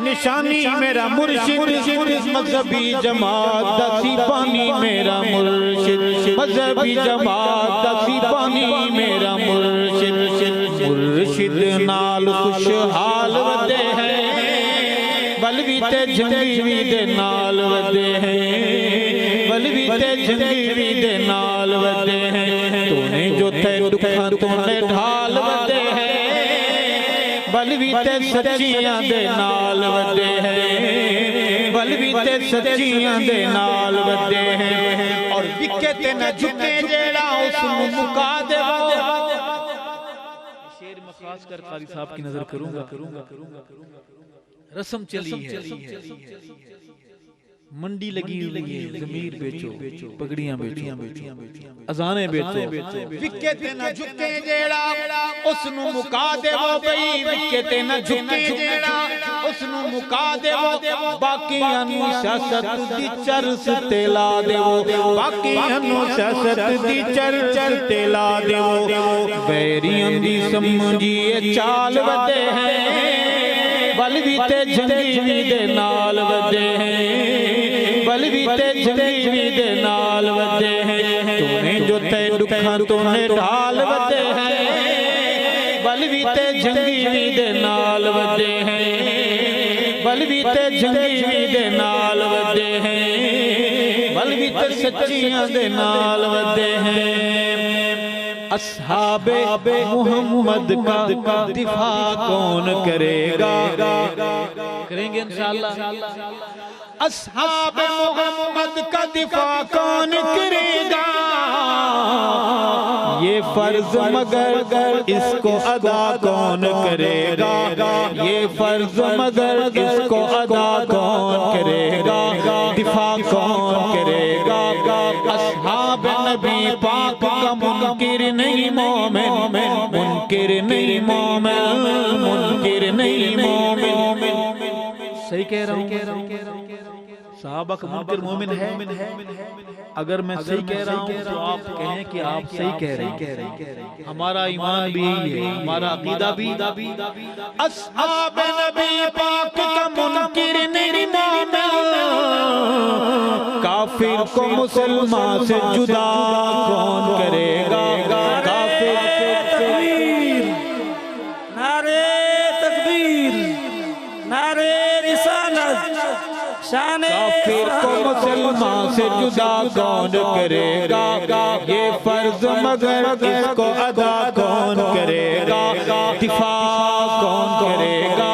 निशानी मेरा मुर्शिद, मजहबी जमात दा सिपाही मेरा मुर्शिद, मजहबी जमात दा सिपाही मेरा मुर्शिद, मुर्शिद नाल खुशहाल वदे हैं, बल भी ते जंगीरी दे नाल वदे हैं, बल भी ते जंगीरी दे नाल वदे हैं, तूने जो थे दुखा तूने ढाल वदे हैं, बल भी ते सच्चियां दे नाल वदे हैं, बल भी ते सच्चियां दे नाल वदे हैं, और विके ते न झुके जेड़ा उसनु मुका देवो। शेर में खास कर कारी साहब की नजर करूंगा। रस्म चली है, मंडी लगी हुई है, जमीर बेचो, पगड़ियां बेचो, अजाने बेचो, विके ते न झुके जेड़ा उसनु मुका देवो भई, विके ते न झुके जेड़ा उसनु मुका देवो, बाकी अनु सियासत दी चरस ते ला देवो, बाकी अनु सियासत दी चरस ते ला देवो, बैरियां दी समझिए चाल वदे हैं, बल भी ते जंगीरी दे नाल वदे हैं, बल भी ते जंगीरी दे नाल वदे हैं, तूने जो ते दुखा तूने ढाल वदे हैं, बल भी ते जंगीरी दे नाल वदे हैं, बल भी ते जंगीरी दे नाल वदे हैं, बल भी ते सच्चियां दे नाल वदे हैं। अस्हाबे मुहम्मद का दिफा कौन करेगा, करेंगे इंशाअल्लाह। अस्हाबे मुहम्मद का दिफा कौन करेगा, ये फर्ज मगर इसको अदा कौन करेगा, ये फर्ज मगर इसको अदा कौन करेगा, दिफा कौन करेगा। अस्हाबे नबी पाक का मुनकिर नहीं मोमिन, मुनकिर नहीं मोमिन, मुनकिर नहीं मोमिन। सही कह रहा हूँ, सहाबा का मुनकिर मोमिन है। अगर मैं सही कह रहा हूँ तो आप कहें कि आप सही कह रहे हैं। हमारा ईमान भी यही है, हमारा अकीदा भी। अस्हाब नबी पाक का मुनकिर नहीं मोमिन, काफिर को मुसलमान से जुदा कौन करेगा, काफिर तकबीर, नारे तकबीर, नारे रिसालत, काफिर को मुसलमान से जुदा कौन करेगा, ये फर्ज मगर इसको अदा कौन करेगा, दिफा कौन करेगा।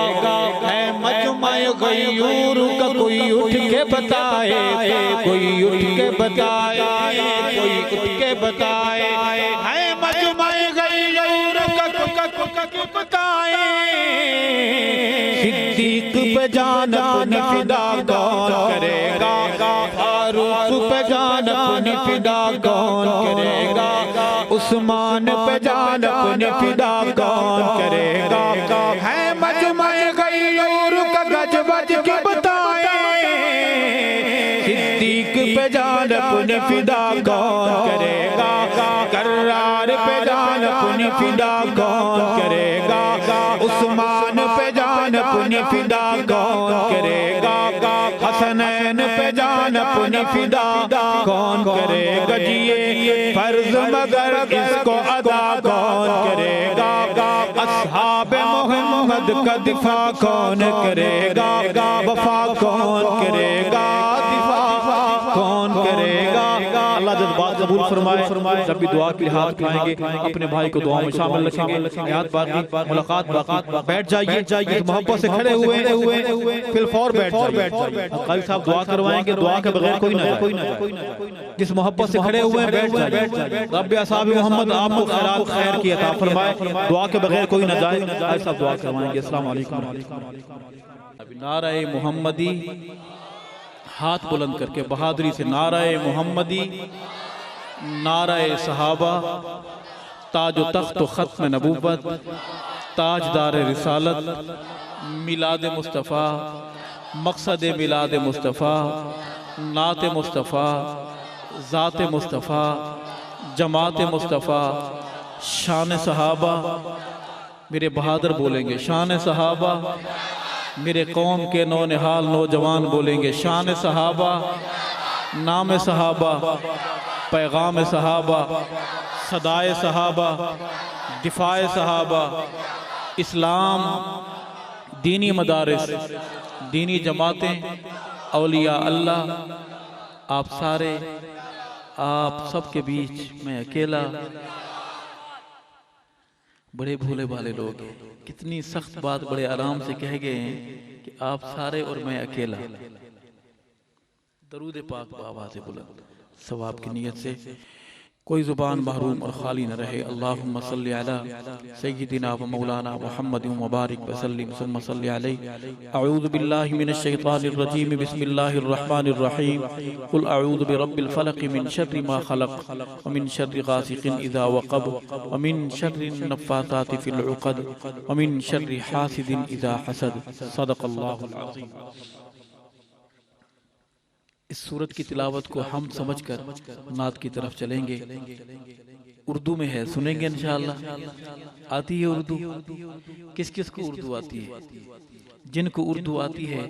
है मजमा गयूर का कोई उठ के बताए, कोई उठ के बताए, कोई उठ के बताए, है मजमा गयूर का बताए। सिद्दीक पे जान अपनी फिदा कौन करेगा, फारूक पे जान अपनी फिदा कौन करेगा, उस्मान पे जान अपनी फिदा कौन करेगा। है मजमा गयूर का गज बज के बताए, सिद्दीक पे जान अपनी फिदा कौन करेगा, कर्रार पे जान अपनी फिदा कौन करेगा, उस्मान पे जान अपनी फिदा कौन करेगा, हसनैन पे जान अपनी फिदा कौन करेगा। जी ये फर्ज मगर इसको अदा कौन करेगा, अस्हाबे मोहम्मद का दिफा कौन करेगा, वफा कौन करेगा, दिफा कौन करेगा। अल्लाह जज्बात कबूल फरमाए। जब भी दुआ के हाथ उठाएंगे अपने भाई को दुआ में शामिल रखेंगे। याद बाकी मुलाकात बाकी, बैठ जाइए, मोहब्बत से खड़े हुए फिर फौर बैठ जाइए। कारी साहब दुआ करवाएंगे, दुआ के बगैर कोई ना, जिस मोहब्बत से खड़े हुए बैठ जाइए। रब अस्हाब मोहम्मद आपको खैरात खैर की अता फरमाए, दुआ के बगैर कोई ना जाए। कारी साहब दुआ करवाएंगे। अस्सलाम वालेकुम। नारे मोहम्मदी हाथ बुलंद करके बहादुरी से नाराए मोहम्मदी, नाराए सहाबा, ताज व तख्त व खत्म नबूवत, ताजदार रिसालत, मिलाद मुस्तफ़ा, मकसद मिलाद मुस्तफ़ा, नात मुस्तफ़ा, ज़ात मुस्तफ़ा, जमात मुस्तफ़ा, शान सहाबा। मेरे बहादुर बोलेंगे शान सहाबा, मेरे कौम के नौनिहाल नौजवान बोलेंगे शान सहाबा, नाम सहाबा, पैगाम सहाबा, सदाए सहाबा, दिफाए सहाबा, इस्लाम, दीनी मदारिस, दीनी जमातें, औलिया अल्लाह। आप सारे, आप सबके बीच मैं अकेला, बड़े भोले भाले लोग हैं। कितनी सख्त बात बड़े आराम से कह गए हैं कि आप सारे और मैं अकेला। दरूद पाक आवाज़ बुलंद सवाब की नीयत से कोई ज़ुबान महरूम और खाली न रहे। अल्लाहुम्मा सल्ली अला सय्यिदिना व मौलाना मुहम्मद व मुबारिक व सल्लिम सुम्मा सल्ली अलैहि। अऊज़ु बिल्लाहि मिनश शैतानिर रजीम, बिस्मिल्लाहिर रहमानिर रहीम। कुल अऊज़ु बिरब्बिल फलक़ मिन शर्रि मा खलक़ व मिन शर्रि गासिक़िन इज़ा वक़ब व मिन शर्रि नफ़्फ़ासाति फ़िल उक़द व मिन शर्रि हासिदिन इज़ा हसद। सदक़ल्लाहुल अज़ीम। इस सूरत की तिलावत को हम समझकर नात की तरफ चलेंगे। उर्दू में है, सुनेंगे इंशाअल्लाह। आती है उर्दू? किस किस को उर्दू आती है? जिनको उर्दू आती है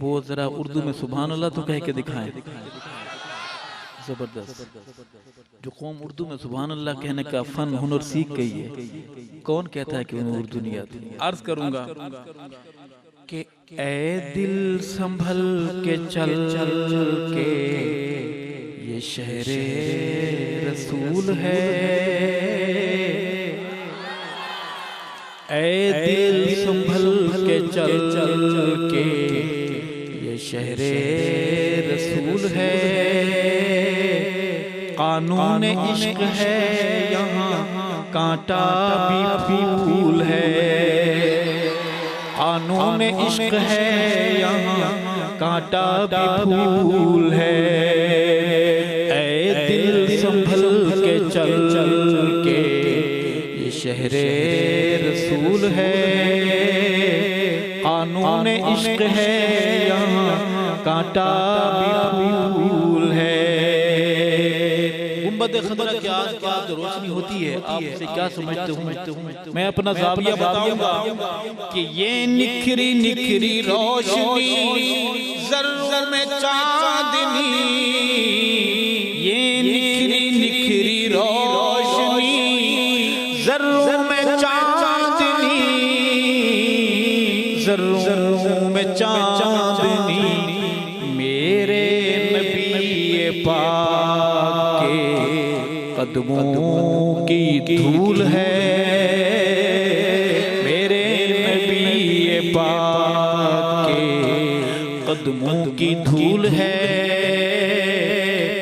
वो जरा उर्दू में सुभान अल्लाह तो कह के दिखाएं। जबरदस्त। जो कौम उर्दू में सुभान अल्लाह कहने का फन हुनर सीख गई है, कौन कहता है कि उन्हें उर्दू नहीं आती? अर्ज करूंगा कि ऐ दिल संभल के चल के ये शहरे रसूल है, ऐ दिल संभल के चल के ये शहरे रसूल है। कानून इश्क है यहाँ कांटा भी फूल है, कानून इश्क है यहाँ कांटा भी फूल है। ऐ दिल संभल के चल के ये शहरे रसूल है, कानून इश्क है यहाँ कांटा भी फूल है। गुंबद खतरा के आसपास जो रोशनी होती है, आप उसे क्या समझते हो? मैं अपना ज़ाविया बताऊंगा कि ये निखरी निखरी रोशनी ज़र्रों में चांदनी, ये निखरी निखरी रोशनी ज़र्रों में चांदनी, ज़र्रों में चांदनी मेरे नबी पाक के कदमों की धूल है, मेरे नबी पाक के कदमों की धूल है।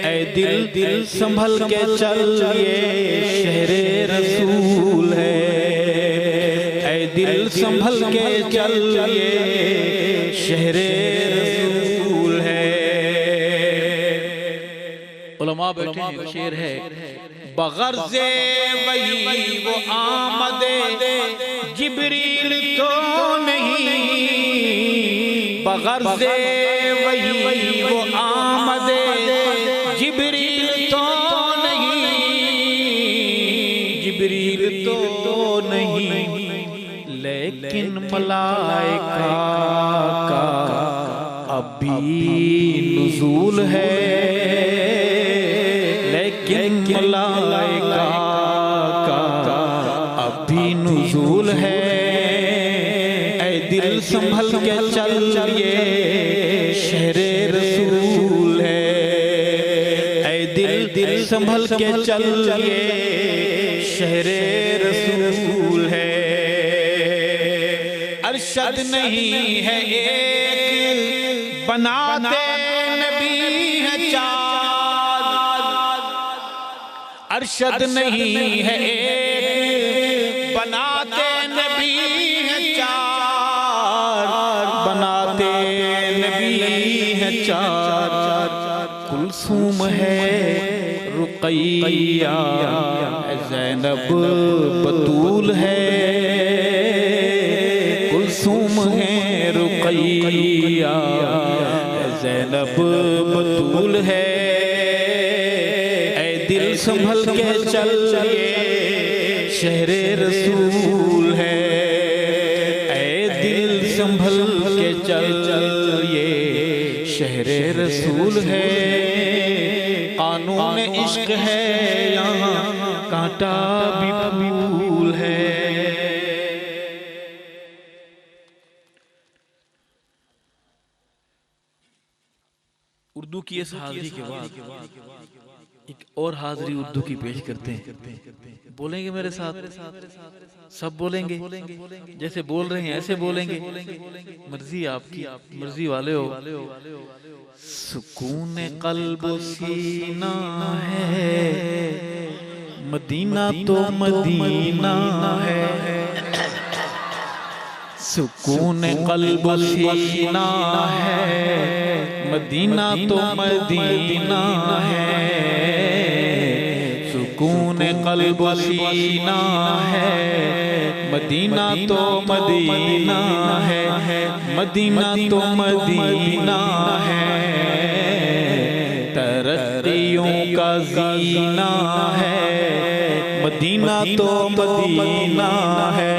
ऐ दिल संभल के चल ये शहरे रसूल है, ऐ दिल संभल के चल ये शहरे रसूल है। उलमा बैठे हैं, शेर है बगर्ज़े वही वो आमदे जिब्रील तो नहीं, बगर्ज़े वही वो आमदे जिब्रील तो नहीं, जिब्रील तो नहीं लेकिन मलाइका का अभी नुज़ूल है, लेकिन मलाइका का अभी नुज़ूल है। ऐ दिल संभल के चल ये शहरे रसूल है, ऐ दिल संभल के चल ये शहरे रसूल है। अरशद नहीं है एक बनाते नबी है चार, अरशद नहीं है एक बनाते नबी है चार, बनाते नबी हैं चार, कुलसूम है रुकैया, ज़ैनब बतूल है, कुलसूम है रुकैया, ज़ैनब बतूल है। ऐ दिल संभल के चल ये शहरे रसूल है, ऐ दिल संभल के चल ये शहरे रसूल है। कानून इश्क है यहाँ कांटा भी फूल है। उर्दू की इस हाजिरी के बाद एक और हाजिरी उर्दू की पेश करते हैं। बोलेंगे मेरे साथ? सब बोलेंगे? जैसे बोल रहे हैं ऐसे बोलेंगे? मर्जी आपकी, मर्जी वाले हो। सुकून कल्ब सीना है, मदीना तो मदीना है। सुकून कल्ब सीना है, मदीना तो मदीना है। सुकून कल्ब सीना है, मदीना तो मदीना है, मदीना तो मदीना है। तरक्कियों का जीना है, मदीना तो मदीना है,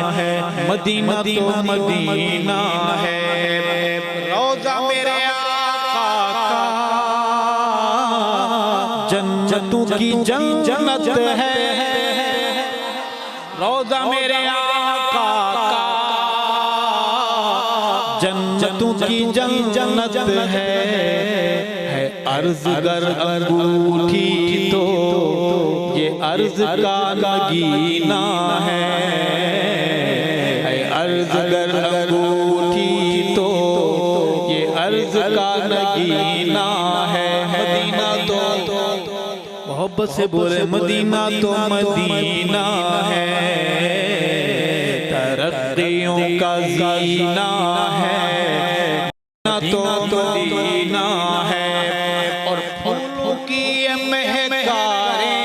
मदीना तो मदीना है। रोज़ा मेरे जन्नतों की जन्नत है, रोज़ा मेरे आका का जन्नतों की जन्नत है। अर्ज़ गर अंगूठी तो ये अर्ज़ का नगीना है, अर्ज़ गर अंगूठी तो ये अर्ज़ का नगीना है। मदीना तो मोहब्बत से बोले मदीना तो मदीना है। तरक्कियों का जीना है, तो मदीना है। और फूलों की ये महकारे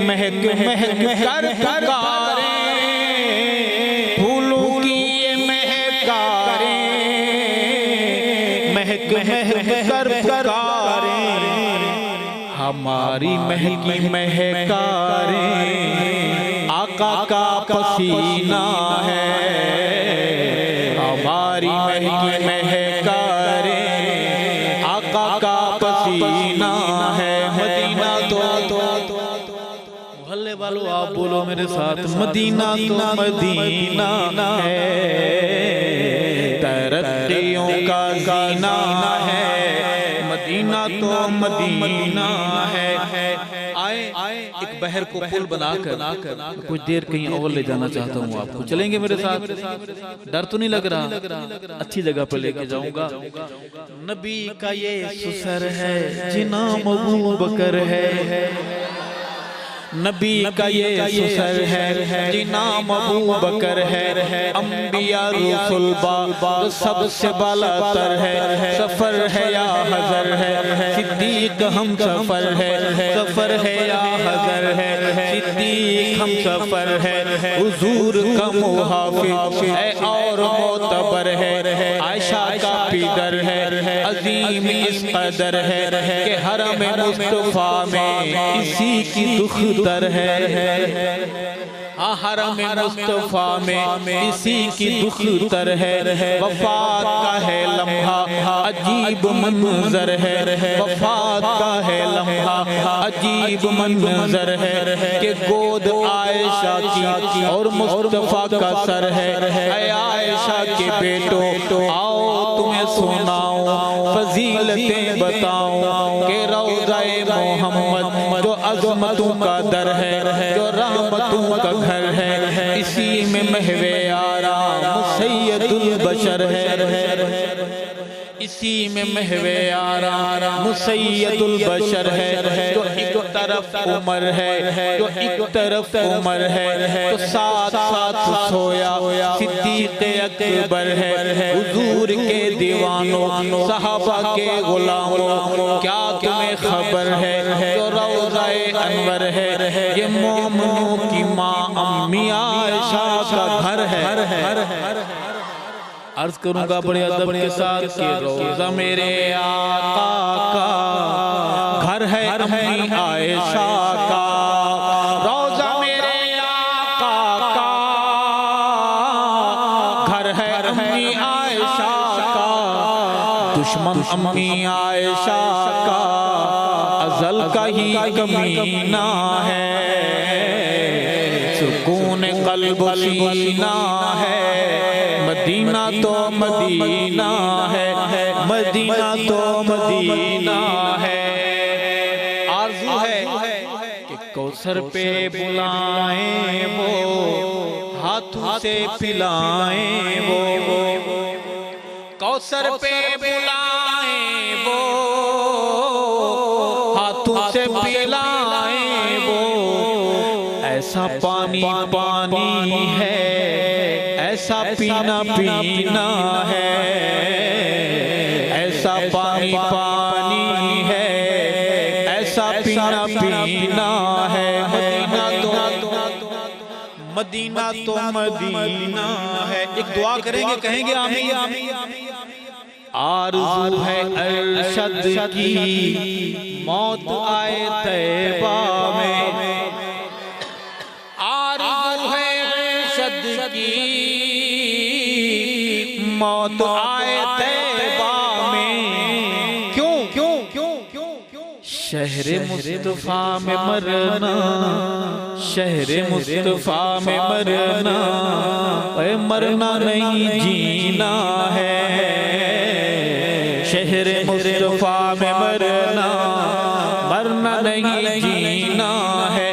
महक महक कर पुकारे, फूलों की ये महकारे महक महक कर पुकारे। हमारी महकी महकारे आका का पसीना है, हमारी महकी महकारे आका का पसीना है। मदीना तो मोहल्ले वालों आप बोलो मेरे साथ, मदीना तो मदीना है। तरक्कियों का जीना है, मदीना तो मदीना है। आए एक बहर को पुल बनाकर कुछ देर कहीं और ले जाना चाहता हूँ आपको। चलेंगे मेरे साथ? डर तो नहीं लग रहा? अच्छी जगह पर लेके जाऊंगा। नबी का ये सुसर है, जिना अबू बकर है। नबी का ये सुसर है, जिनाम अबू बकर है। अंबिया रसूल बा सबसे बालातर है। सफर है या हज़र है, सिद्दीक हम सफर है। सफर है या हज़र है, सिद्दीक हम सफर है। हुजूर का मुहाफिज है और मोतबर है। आयशा का पिदर है, अजीम इस कदर है कि हरम मुस्तफा में इसी की दुख दर है। हरम मुस्तफा में इसी की दुख तर है। वफात का है लम्हा अजीब मंजर है, वफात का है लम्हा अजीब मंजर है कि गोद आयशा की और मुस्तफा का सर है। आयशा के बेटो आओ तुम्हें सुनाओ फजीलतें बताऊं कि रोज़ाए मोहम्मद जो अज़मतों का दर है, जो रहमतों का घर है, इसी में महवे आराम सैयदुल बशर है, इसी में महवे आराम सैयदुल बशर है। जो एक तरफ उमर है, जो एक तरफ उमर है, तो साथ साथ सोया सिद्दीक़ अकबर है। हुजूर के दीवानों सहाबा के गुलामों क्या तुम्हें खबर है, जो रोज़ाए अनवर है ये मोमिनों की माँ अम्मी आयशा का घर है। अर्ज करूंगा बड़े अदब के साथ कि रोज़ा मेरे आका का घर है, अम्मी आयशा का रोज़ा मेरे आका का घर है, अम्मी आयशा का दुश्मन अम्मी आयशा का अज़ल का ही कमीना है, सुकून क़ल्ब सीना है। मदीना तो मदीना है, मदीना तो मदीना है। आरज़ू है कि कौसर पे बुलाएं वो, हाथों से पिलाएं वो, कौसर पे बुलाएं वो, हाथों से पिलाएं वो। ऐसा पानी पानी है, ऐसा पीना पीना है, ऐसा पानी पानी है, ऐसा पीना पीना है। मदीना तो मदीना है। एक दुआ करेंगे, कहेंगे आमीन। आरज़ू है अरशद की मौत आए तैबा में, आरज़ू है अरशद की मौत आए तैबा में। क्यों क्यों क्यों क्यों क्यों? शहरे मुस्तफा में मरना, शहरे मुस्तफा में मरना, मरना नहीं जीना है। शहरे मुस्तफा में मरना, मरना नहीं जीना है।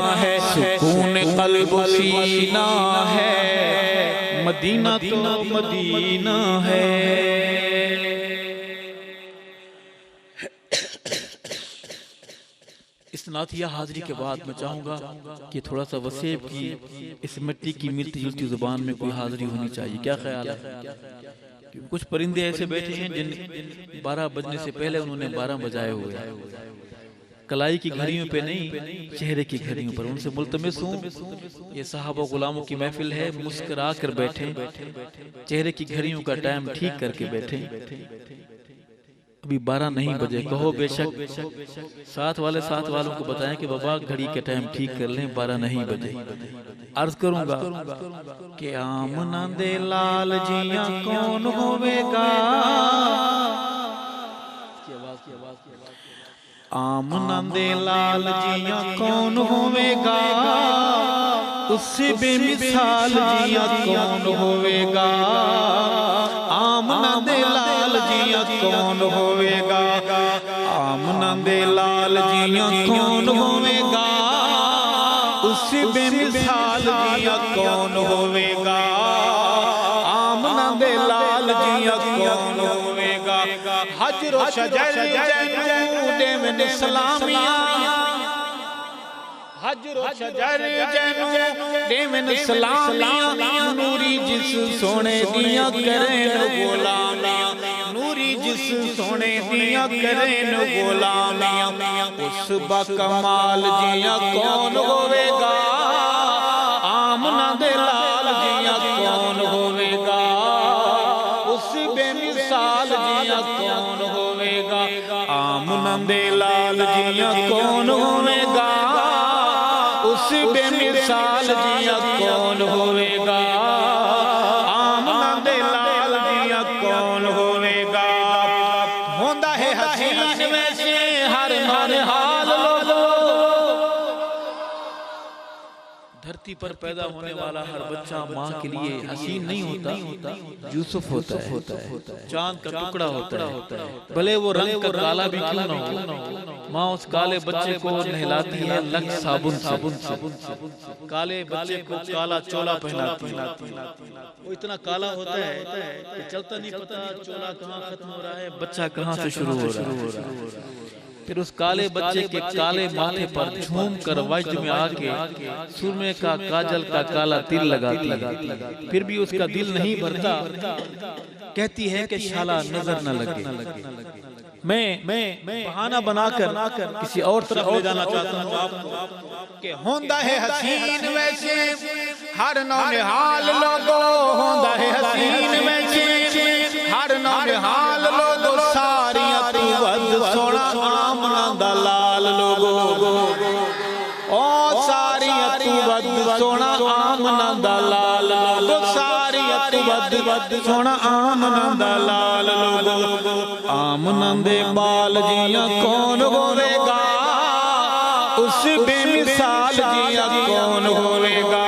सुकून क़ल्ब सीना है, मदीना तो मदीना है। इस नातिया हाजिरी के बाद मैं चाहूंगा कि थोड़ा सा वसीब की इस मिट्टी की मिलती जुलती जुबान में कोई हाजिरी होनी चाहिए। क्या ख्याल है? कुछ परिंदे ऐसे बैठे हैं जिन 12 बजने से पहले उन्होंने 12 बजाए हुए हैं। कलाई की घड़ियों पे नहीं, चेहरे की घड़ियों पर। उनसे मुल्तमिस हूँ, ये साहबा गुलामों की महफिल है, मुस्कुरा कर बैठे, चेहरे की घड़ियों का टाइम ठीक करके बैठे। अभी 12 नहीं बजे, कहो बेशक साथ वालों को बताएं कि बाबा घड़ी के टाइम ठीक कर लें, 12 नहीं बजे। अर्ज करूंगा कि आमना दे लाल जिया कौन होवेगा, आमना दे लाल जिया कौन होवेगा, उससे बेमिसाल जिया कौन होवेगा। आमना दे लाल जिया कौन होवेगा, आमना दे लाल जिया कौन होवेगा, उससे बेमिसाल जिया कौन होवेगा। आमना दे लाल जिया कौन होवेगा। हजरो शजर जैनूदे में सलामिया, हजरो शजर जैनूदे में सलामिया। नूरी जिस सोने दिया करें गुलामिया, नूरी जिस सोने दिया करें गुलामिया। उस बकमाल जिया कौन होवेगा, आमना दे लाल जिया कौन होवेगा, उस बेमिसाल जिया कौन होवेगा। आमना दे लाल जिया कौन होवेगा, उस बेमिसाल जिया कौन होवेगा। आमना दे लाल जिया कौन होवेगा। होंदा है हसीन वैसे हर हाल लोगो, धरती पर पैदा होने वाला हर बच्चा माँ के लिए हसीन नहीं होता, यूसुफ होता है, चांद का टुकड़ा होता है, भले वो रंग का काला भी क्यों ना हो। माँ उस काले बच्चे को नहलाती है लग साबुन से, काले बच्चे को काला चोला पहनाती है। वो इतना काला होता है कि चलता नहीं पता चोला कहाँ खत्म हो रहा है, बच्चा कहाँ से शुरू हो रहा है। फिर उस काले बच्चे के काले माथे पर झूम कर वज्र में आके सुरमे का काजल का काला तिल लगाती, फिर भी उसका दिल नहीं भरता। कहती है कि शाला नजर न लगे। मैं बहाना बनाकर किसी और तरफ ले जाना चाहता हूँ आपको कि होंदा है हसीन वैसे हर नौनिहाल लोगो, होंदा है हसीन वैसे हर नौनिहाल लोगो, सारियां तू वद सोना आमना दा लाल लोगो, ओ सारियां तू वद सोना आमना दा लाल लोगो, सारियां तू वद सोना आमना दा लाल लोगो। आमना दे बाल जियां कौन होवेगा, उस बेमिसाल जियां कौन होवेगा।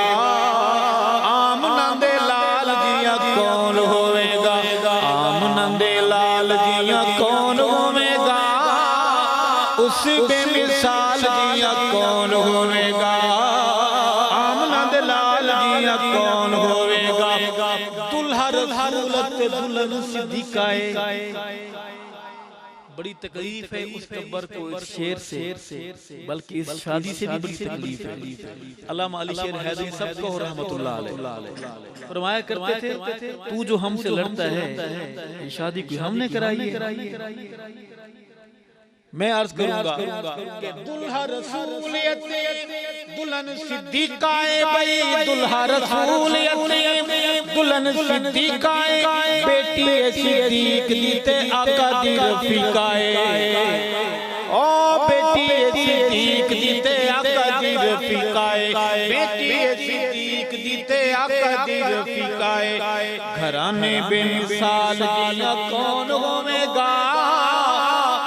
आमना दे लाल जियां कौन होवेगा, आमना दे लाल जियां कौन होवेगा, उस बेमिसाल जियां कौन होवेगा। आमना दे लाल जियां कौन होवेगा। दुल्हा रसूलत दुल्हन सिद्दीकाए। बड़ी तकलीफ है उस कब्र को इस शेर से, बल्कि इस शादी से भी बड़ी तकलीफ है। अल्लामा अली शेर हैदरी सबको रहमतुल्लाह अलैह फरमाया करते थे, तू जो हमसे लड़ता है ये शादी कोई हमने कराई है। मैं अर्ज करूंगा कि दुल्हा रसूलियत दुल्हन सिद्दीकाए, भाई दुल्हा रसूलियत दुल्हन सिद्दीकाए, बेटी सिद्दीक दीते आका दी रफीकाए। ओ बेटी सिद्दीक दीते आका दी रफीकाए, बेटी सिद्दीक दीते आका दी रफीकाए। घराने बेमिसाल जिया कौन होवेगा,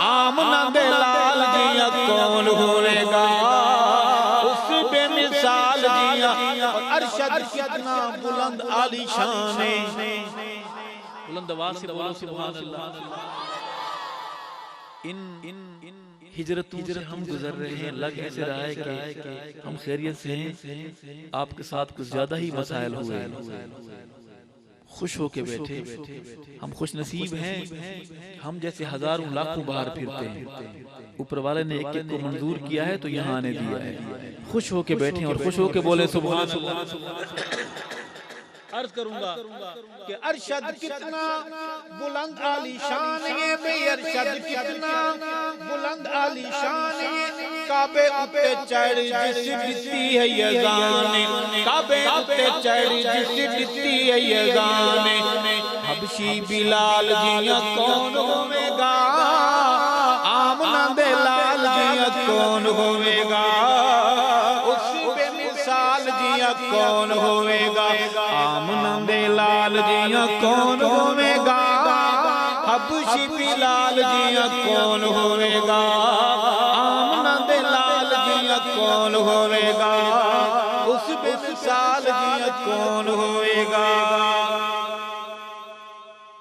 आमना दे लाल जिया कौन होवेगा, उस बेमिसाल जिया। अरशद कितना बुलंद आली शान है, बुलंद आवाज से बोलो सुभान अल्लाह। इन हिजरतों से हम गुजर रहे हैं, लग ऐसे रहा है कि हम खैरियत से हैं, आपके साथ कुछ ज्यादा ही मसाइल हुए, खुश होके बैठे। हम खुश नसीब हैं, हम जैसे हजारों लाखों बाहर फिरते हैं, ऊपर वाले ने एक एक को मंजूर किया है तो यहाँ आने दिया है। खुश होके बैठे और खुश होके बोले सुभान अल्लाह। अर्ज करूंगा कि अरशद कितना बुलंद आली शान है, भाई अरशद कितना बुलंद आली शान है। काबे उते चढ़ जिस दिती है यज़ान, काबे उते चढ़ जिस दिती है यज़ान। हबशी बिलाल जिया कौन होवेगा, आमना दे लाल जिया कौन होवेगा, उस बेमिसाल जिया कौन होवेगा। आमना दे लाल जिया कौन होवेगा, हबशी बिलाल जिया कौन होवेगा। आमना दे लाल जिया कौन होवेगा, उस बेमिसाल जिया कौन होवेगा।